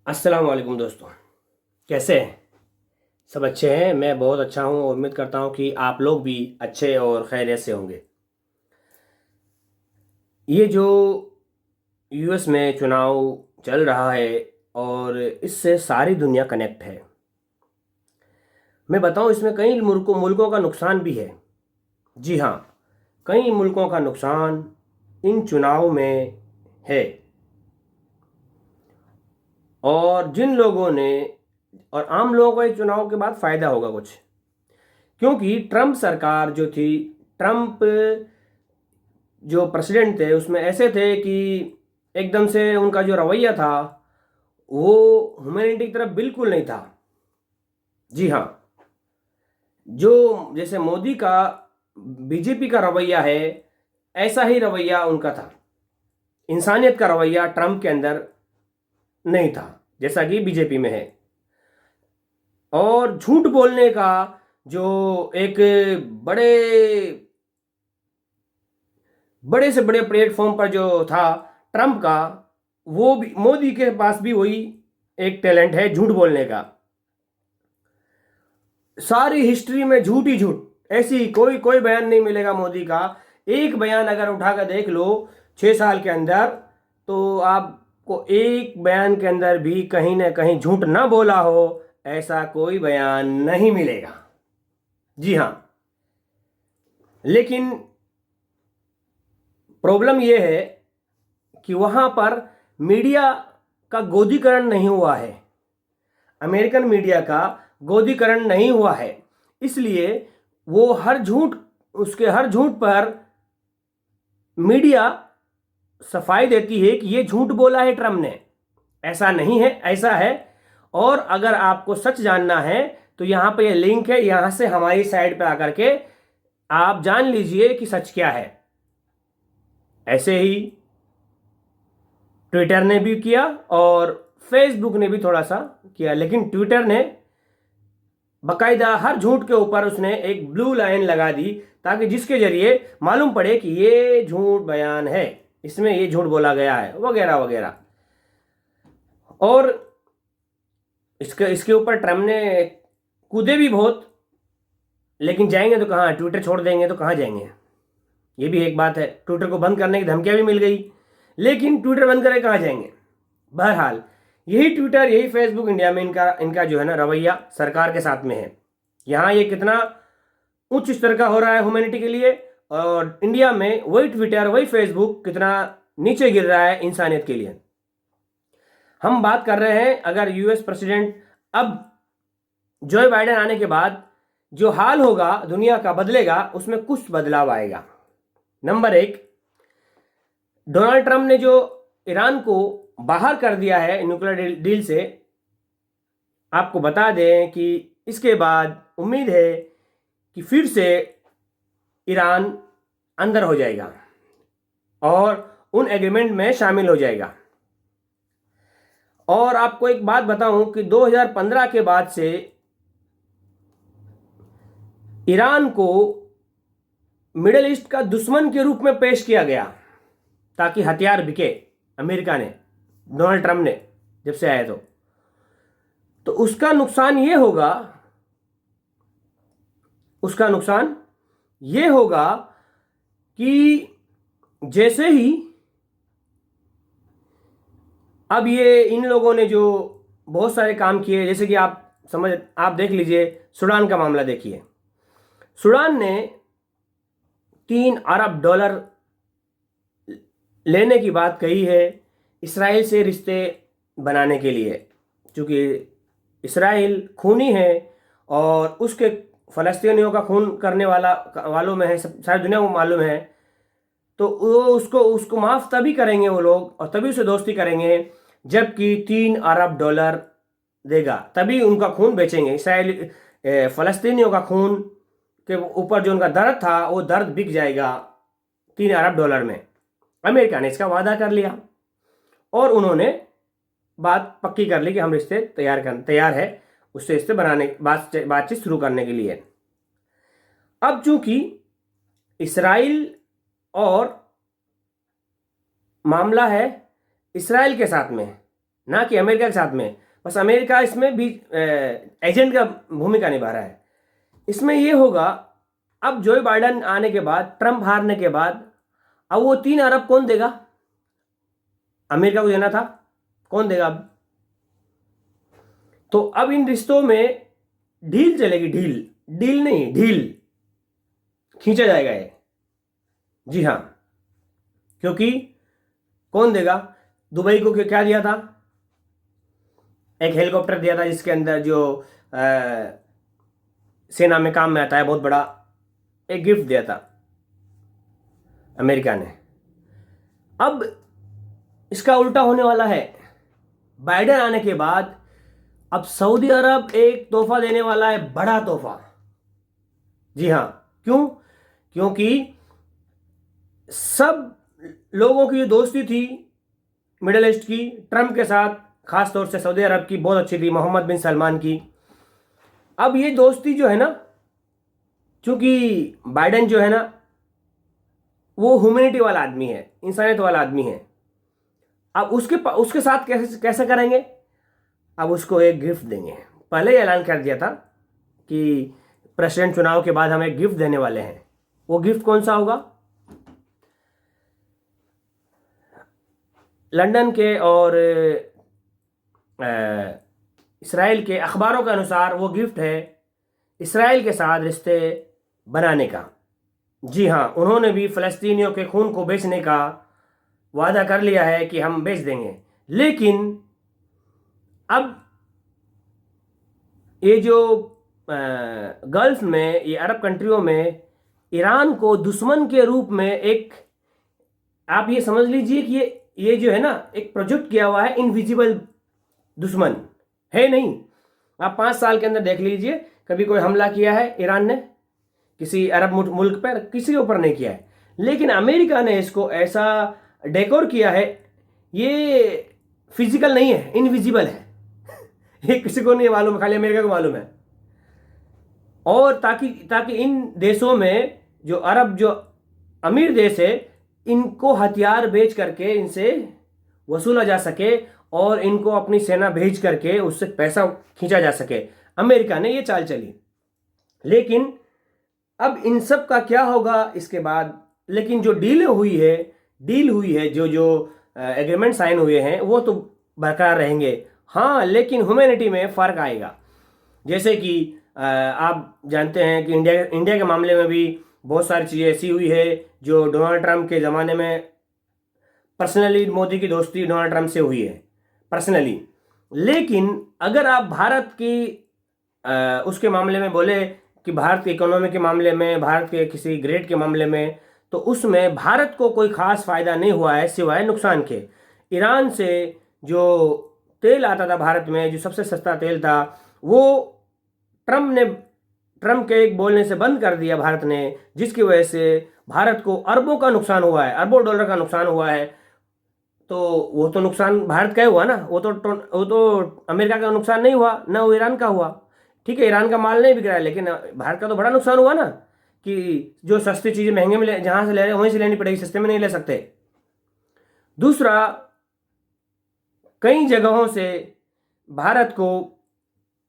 अस्सलाम वालेकुम दोस्तों। कैसे हैं? सब अच्छे हैं। मैं बहुत अच्छा हूं और उम्मीद करता हूं कि आप लोग भी अच्छे और खैरियत से होंगे। ये जो यूएस में चुनाव चल रहा है और इससे सारी दुनिया कनेक्ट है। मैं बताऊं, इसमें कई मुल्कों का नुकसान भी है। जी हाँ, कई मुल्कों का नुकसान इन चुनाव में है। और जिन लोगों ने और आम लोगों को इस चुनाव के बाद फ़ायदा होगा कुछ, क्योंकि ट्रंप सरकार जो थी, ट्रंप जो प्रेसिडेंट थे उसमें ऐसे थे कि एकदम से उनका जो रवैया था वो ह्यूमैनिटी की तरफ बिल्कुल नहीं था। जी हाँ, जो जैसे मोदी का बीजेपी का रवैया है, ऐसा ही रवैया उनका था। इंसानियत का रवैया ट्रंप के अंदर नहीं था, जैसा कि बीजेपी में है। और झूठ बोलने का जो एक बड़े बड़े से बड़े प्लेटफॉर्म पर जो था ट्रंप का, वो भी मोदी के पास भी वही एक टैलेंट है झूठ बोलने का। सारी हिस्ट्री में झूठ ही झूठ, ऐसी कोई कोई बयान नहीं मिलेगा मोदी का। एक बयान अगर उठाकर देख लो 6 साल के अंदर, तो आपको एक बयान के अंदर भी कहीं ना कहीं झूठ ना बोला हो, ऐसा कोई बयान नहीं मिलेगा। जी हाँ, लेकिन प्रॉब्लम यह है कि वहां पर मीडिया का गोदीकरण नहीं हुआ है। अमेरिकन मीडिया का गोदीकरण नहीं हुआ है, इसलिए वो हर झूठ पर मीडिया सफाई देती है कि ये झूठ बोला है ट्रम्प ने, ऐसा नहीं है, ऐसा है। और अगर आपको सच जानना है तो यहां पे ये लिंक है, यहां से हमारी साइड पे आकर के आप जान लीजिए कि सच क्या है। ऐसे ही ट्विटर ने भी किया और फेसबुक ने भी थोड़ा सा किया, लेकिन ट्विटर ने बकायदा हर झूठ के ऊपर उसने एक ब्लू लाइन लगा दी, ताकि जिसके जरिए मालूम पड़े कि ये झूठ बयान है, इसमें ये झूठ बोला गया है, वगैरह वगैरह। और इसके इसके ऊपर ट्रम्प ने कूदे भी बहुत, लेकिन जाएंगे तो कहाँ? ट्विटर छोड़ देंगे तो कहाँ जाएंगे? ये भी एक बात है। ट्विटर को बंद करने की धमकियां भी मिल गई, लेकिन ट्विटर बंद करे कहाँ जाएंगे? बहरहाल, यही ट्विटर, यही फेसबुक इंडिया में इनका इनका जो है ना रवैया सरकार के साथ में है। यहाँ ये कितना उच्च स्तर का हो रहा है ह्यूमैनिटी के लिए, और इंडिया में वही ट्विटर, वही फेसबुक कितना नीचे गिर रहा है इंसानियत के लिए। हम बात कर रहे हैं, अगर यूएस प्रेसिडेंट अब जो बाइडेन आने के बाद जो हाल होगा दुनिया का बदलेगा, उसमें कुछ बदलाव आएगा। नंबर एक, डोनाल्ड ट्रंप ने जो ईरान को बाहर कर दिया है न्यूक्लियर डील से, आपको बता दें कि इसके बाद उम्मीद है कि फिर से ईरान अंदर हो जाएगा और उन एग्रीमेंट में शामिल हो जाएगा। और आपको एक बात बताऊं कि 2015 के बाद से ईरान को मिडिल ईस्ट का दुश्मन के रूप में पेश किया गया, ताकि हथियार बिके। अमेरिका ने, डोनाल्ड ट्रंप ने जब से आए तो उसका नुकसान ये होगा कि जैसे ही अब ये इन लोगों ने जो बहुत सारे काम किए, जैसे कि आप देख लीजिए, सूडान का मामला देखिए। सूडान ने $3 अरब लेने की बात कही है इसराइल से रिश्ते बनाने के लिए, क्योंकि इसराइल खूनी है और उसके फ़लस्तीनियों का खून करने वालों में है, सारी दुनिया को मालूम है। तो वो उसको उसको माफ़ तभी करेंगे वो लोग, और तभी उसे दोस्ती करेंगे जबकि $3 अरब देगा, तभी उनका खून बेचेंगे। इसराइल फ़लस्तीनियों का खून के ऊपर जो उनका दर्द था, वो दर्द बिक जाएगा $3 अरब में। अमेरिका ने इसका वादा कर लिया और उन्होंने बात पक्की कर ली कि हम रिश्ते तैयार है उससे रिश्ते बनाने, बातचीत शुरू करने के लिए। अब चूंकि इसराइल और मामला है इसराइल के साथ में, ना कि अमेरिका के साथ में। बस अमेरिका इसमें भी एजेंट का भूमिका निभा रहा है। इसमें ये होगा, अब जो बाइडन आने के बाद, ट्रंप हारने के बाद, अब वो 3 अरब कौन देगा? अमेरिका को देना था, कौन देगा अब? तो अब इन रिश्तों में ढील चलेगी, ढील, डील नहीं, ढील खींचा जाएगा ये। जी हाँ, क्योंकि कौन देगा? दुबई को क्या दिया था? एक हेलीकॉप्टर दिया था जिसके अंदर जो सेना में काम में आता है, बहुत बड़ा एक गिफ्ट दिया था अमेरिका ने। अब इसका उल्टा होने वाला है। बाइडेन आने के बाद अब सऊदी अरब एक तोहफा देने वाला है, बड़ा तोहफा। जी हाँ, क्यों? क्योंकि सब लोगों की जो दोस्ती थी मिडिल ईस्ट की, ट्रंप के साथ, खास तौर से सऊदी अरब की बहुत अच्छी थी, मोहम्मद बिन सलमान की। अब ये दोस्ती जो है ना, चूंकि बाइडेन जो है ना वो ह्यूमैनिटी वाला आदमी है, इंसानियत वाला आदमी है। अब उसके साथ कैसे करेंगे? अब उसको एक गिफ्ट देंगे। पहले ही ऐलान कर दिया था कि प्रेसिडेंट चुनाव के बाद हम एक गिफ्ट देने वाले हैं। वो गिफ्ट कौन सा होगा? लंदन के और इसराइल के अखबारों के अनुसार वो गिफ्ट है इसराइल के साथ रिश्ते बनाने का। जी हाँ, उन्होंने भी फ़लस्तीनियों के खून को बेचने का वादा कर लिया है कि हम बेच देंगे। लेकिन अब ये जो गल्फ में, ये अरब कंट्रियों में ईरान को दुश्मन के रूप में एक, आप ये समझ लीजिए कि ये जो है ना एक प्रोजेक्ट किया हुआ है, इनविजिबल दुश्मन है नहीं। आप 5 साल के अंदर देख लीजिए, कभी कोई हमला किया है ईरान ने किसी अरब मुल्क पर? किसी के ऊपर नहीं किया है। लेकिन अमेरिका ने इसको ऐसा डेकोर किया है, ये फिजिकल नहीं है, इनविजिबल है। ये किसी को नहीं मालूम, खाली अमेरिका को मालूम है। और ताकि इन देशों में जो अरब जो अमीर देश है, इनको हथियार बेच करके इनसे वसूला जा सके और इनको अपनी सेना भेज करके उससे पैसा खींचा जा सके। अमेरिका ने ये चाल चली। लेकिन अब इन सब का क्या होगा इसके बाद? लेकिन जो डील हुई है, जो एग्रीमेंट साइन हुए हैं, वो तो बरकरार रहेंगे। हाँ, लेकिन ह्यूमैनिटी में फ़र्क आएगा। जैसे कि आप जानते हैं कि इंडिया के मामले में भी बहुत सारी चीज़ें ऐसी हुई है जो डोनाल्ड ट्रंप के ज़माने में पर्सनली मोदी की दोस्ती डोनाल्ड ट्रंप से हुई है पर्सनली। लेकिन अगर आप भारत की उसके मामले में बोले कि भारत की इकोनॉमी के मामले में, भारत के किसी ग्रेड के मामले में, तो उसमें भारत को कोई ख़ास फ़ायदा नहीं हुआ है सिवाय नुकसान के। ईरान से जो तेल आता था भारत में, जो सबसे सस्ता तेल था, वो ट्रंप के एक बोलने से बंद कर दिया भारत ने, जिसकी वजह से भारत को अरबों का नुकसान हुआ है, अरबों डॉलर का नुकसान हुआ है। तो वो तो नुकसान भारत का ही हुआ ना, वो तो अमेरिका का नुकसान नहीं हुआ, ना वो ईरान का हुआ। ठीक है, ईरान का माल नहीं बिक रहा है, लेकिन भारत का तो बड़ा नुकसान हुआ ना, कि जो सस्ती चीज़ें महंगे में जहाँ से ले रहे हैं वहीं से लेनी पड़ेगी, सस्ते में नहीं ले सकते। दूसरा, कई जगहों से भारत को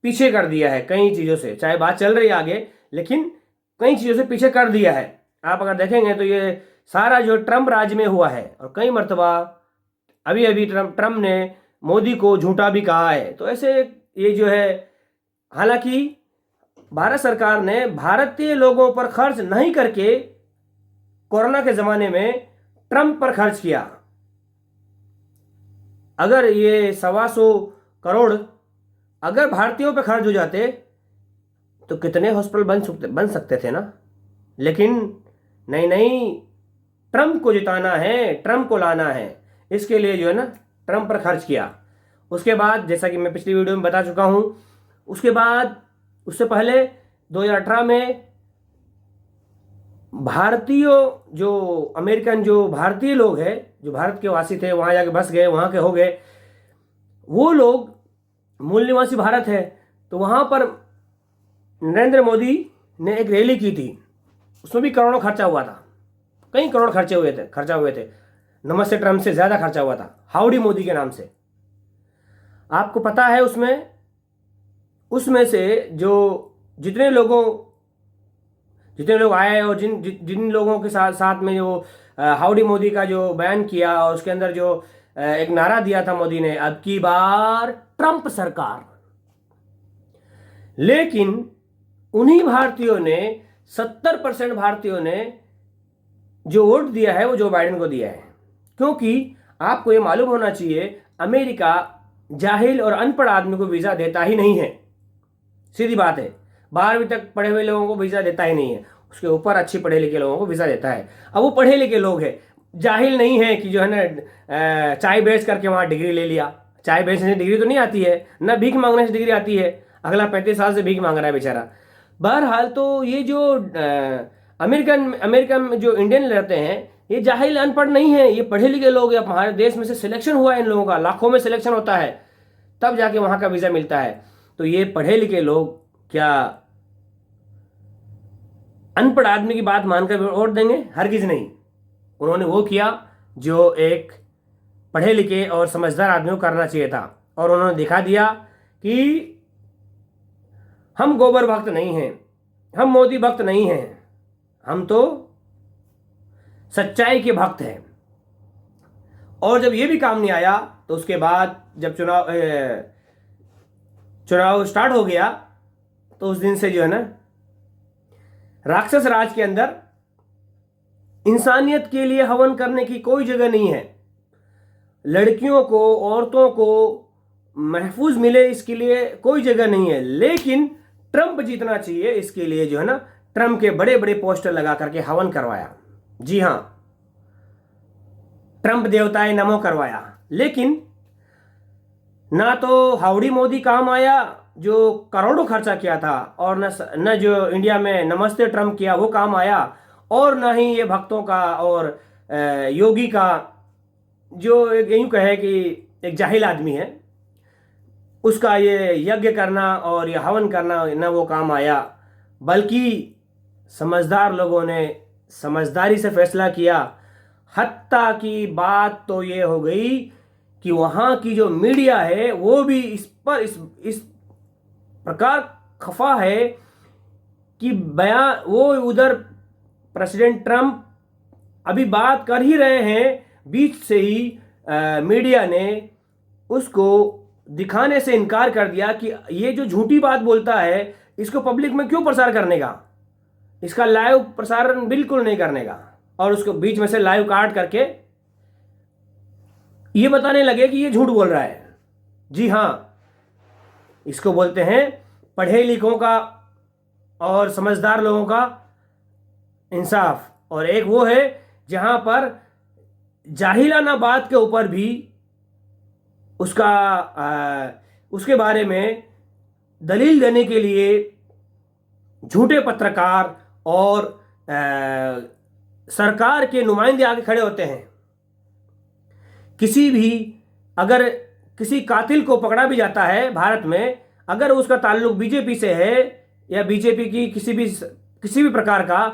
पीछे कर दिया है, कई चीज़ों से, चाहे बात चल रही है आगे, लेकिन कई चीज़ों से पीछे कर दिया है। आप अगर देखेंगे तो ये सारा जो ट्रंप राज में हुआ है, और कई मरतबा अभी ट्रंप ने मोदी को झूठा भी कहा है। तो ऐसे ये जो है, हालांकि भारत सरकार ने भारतीय लोगों पर खर्च नहीं करके कोरोना के ज़माने में ट्रंप पर खर्च किया। अगर ये 125 करोड़ अगर भारतीयों पे खर्च हो जाते तो कितने हॉस्पिटल बन सकते थे ना। लेकिन नहीं, ट्रंप को जिताना है, ट्रंप को लाना है, इसके लिए जो है ना ट्रंप पर खर्च किया। उसके बाद, जैसा कि मैं पिछली वीडियो में बता चुका हूँ, उसके बाद उससे पहले 2018 में जो अमेरिकन जो भारतीय लोग हैं, जो भारत के वासी थे, वहाँ जाके बस गए, वहाँ के हो गए, वो लोग मूल निवासी भारत है। तो वहाँ पर नरेंद्र मोदी ने एक रैली की थी, उसमें भी करोड़ों खर्चा हुआ था, कई करोड़ खर्चा हुए थे। नमस्ते ट्रंप से ज़्यादा खर्चा हुआ था, हाउडी मोदी के नाम से। आपको पता है उसमें से जो जितने लोग आए और जिन लोगों के साथ साथ में जो हाउडी मोदी का जो बयान किया और उसके अंदर जो एक नारा दिया था मोदी ने, अब की बार ट्रंप सरकार। लेकिन उन्हीं भारतीयों ने 70% भारतीयों ने जो वोट दिया है वो जो बाइडेन को दिया है। क्योंकि आपको ये मालूम होना चाहिए, अमेरिका जाहिल और अनपढ़ आदमी को वीजा देता ही नहीं है। सीधी बात है, 12वीं तक पढ़े हुए लोगों को वीजा देता ही नहीं है, उसके ऊपर अच्छी पढ़े लिखे लोगों को वीजा देता है। अब वो पढ़े लिखे लोग हैं, जाहिल नहीं है कि जो है ना चाय बेच करके वहां डिग्री ले लिया। चाय बेचने से डिग्री तो नहीं आती है, ना भीख मांगने से डिग्री आती है। अगला 35 साल से भीख मांग रहा है बेचारा। बहरहाल तो ये जो अमेरिका में जो इंडियन रहते हैं, ये जाहिल अनपढ़ नहीं है, ये पढ़े लिखे लोग हैं। हमारे देश में से सिलेक्शन हुआ है इन लोगों का, लाखों में सिलेक्शन होता है, तब जाके वहां का वीजा मिलता है। तो ये पढ़े लिखे लोग क्या अनपढ़ आदमी की बात मानकर वोट देंगे? हरगिज नहीं। उन्होंने वो किया जो एक पढ़े लिखे और समझदार आदमी को करना चाहिए था, और उन्होंने दिखा दिया कि हम गोबर भक्त नहीं हैं, हम मोदी भक्त नहीं हैं, हम तो सच्चाई के भक्त हैं। और जब ये भी काम नहीं आया तो उसके बाद जब चुनाव स्टार्ट हो गया तो उस दिन से जो है ना राक्षस राज के अंदर इंसानियत के लिए हवन करने की कोई जगह नहीं है। लड़कियों को, औरतों को महफूज मिले इसके लिए कोई जगह नहीं है। लेकिन ट्रंप जीतना चाहिए इसके लिए जो है ना ट्रंप के बड़े बड़े पोस्टर लगा करके हवन करवाया। जी हां, ट्रंप देवताए नमो करवाया। लेकिन ना तो हाउडी मोदी काम आया जो करोड़ों खर्चा किया था, और न जो इंडिया में नमस्ते ट्रंप किया वो काम आया, और ना ही ये भक्तों का और योगी का जो यूं कहे कि एक जाहिल आदमी है उसका ये यज्ञ करना और ये हवन करना, न वो काम आया। बल्कि समझदार लोगों ने समझदारी से फैसला किया। हत्ता की बात तो ये हो गई कि वहाँ की जो मीडिया है वो भी इस पर इस प्रकार खफा है कि बयान वो उधर प्रेसिडेंट ट्रंप अभी बात कर ही रहे हैं, बीच से ही मीडिया ने उसको दिखाने से इनकार कर दिया कि ये जो झूठी बात बोलता है इसको पब्लिक में क्यों प्रसार करने का, इसका लाइव प्रसारण बिल्कुल नहीं करने का। और उसको बीच में से लाइव काट करके ये बताने लगे कि ये झूठ बोल रहा है। जी हां, इसको बोलते हैं पढ़े लिखों का और समझदार लोगों का इंसाफ। और एक वो है जहां पर जाहिलाना बात के ऊपर भी उसके बारे में दलील देने के लिए झूठे पत्रकार और सरकार के नुमाइंदे आके खड़े होते हैं। अगर किसी कातिल को पकड़ा भी जाता है भारत में, अगर उसका ताल्लुक बीजेपी से है या बीजेपी की किसी भी प्रकार का,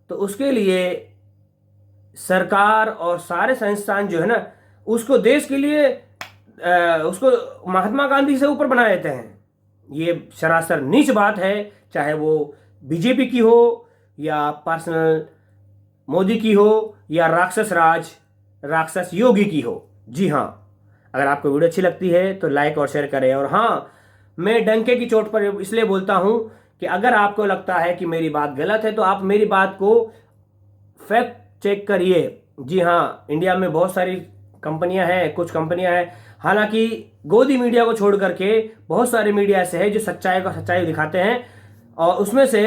तो उसके लिए सरकार और सारे संस्थान जो है ना उसको देश के लिए उसको महात्मा गांधी से ऊपर बना देते हैं। ये सरासर नीच बात है, चाहे वो बीजेपी की हो या पर्सनल मोदी की हो या राक्षस योगी की हो। जी हाँ, अगर आपको वीडियो अच्छी लगती है तो लाइक और शेयर करें। और हाँ, मैं डंके की चोट पर इसलिए बोलता हूं कि अगर आपको लगता है कि मेरी बात गलत है तो आप मेरी बात को फैक्ट चेक करिए। जी हाँ, इंडिया में बहुत सारी कंपनियां हैं, कुछ कंपनियां हैं, हालांकि गोदी मीडिया को छोड़ करके बहुत सारे मीडिया ऐसे हैं जो सच्चाई दिखाते हैं, और उसमें से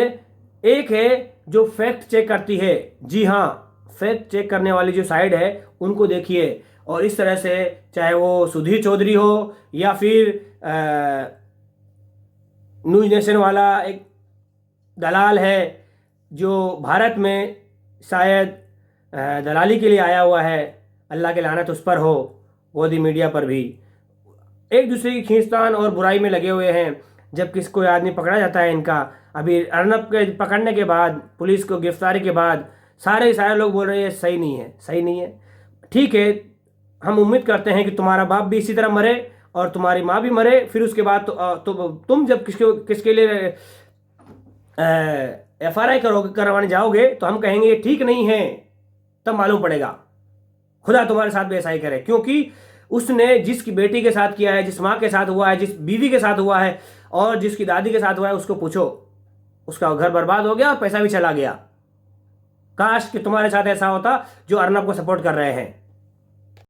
एक है जो फैक्ट चेक करती है। जी हाँ, फैक्ट चेक करने वाली जो साइड है उनको देखिए। और इस तरह से चाहे वो सुधीर चौधरी हो या फिर न्यूज नेशन वाला एक दलाल है जो भारत में शायद दलाली के लिए आया हुआ है, अल्लाह की लानत उस पर हो, गोदी मीडिया पर भी एक दूसरे की खींचतान और बुराई में लगे हुए हैं। जब कोई आदमी पकड़ा जाता है इनका, अभी अर्नब के पकड़ने के बाद, पुलिस को गिरफ्तारी के बाद सारे लोग बोल रहे हैं सही नहीं है। ठीक है, हम उम्मीद करते हैं कि तुम्हारा बाप भी इसी तरह मरे और तुम्हारी माँ भी मरे, फिर उसके बाद तुम जब किसके लिए FRI करवाने जाओगे तो हम कहेंगे ये ठीक नहीं है, तब मालूम पड़ेगा। खुदा तुम्हारे साथ भी ऐसा ही करे, क्योंकि उसने जिसकी बेटी के साथ किया है, जिस माँ के साथ हुआ है, जिस बीवी के साथ हुआ है और जिसकी दादी के साथ हुआ है, उसको पूछो, उसका घर बर्बाद हो गया और पैसा भी चला गया। काश कि तुम्हारे साथ ऐसा होता जो अर्नब को सपोर्ट कर रहे हैं।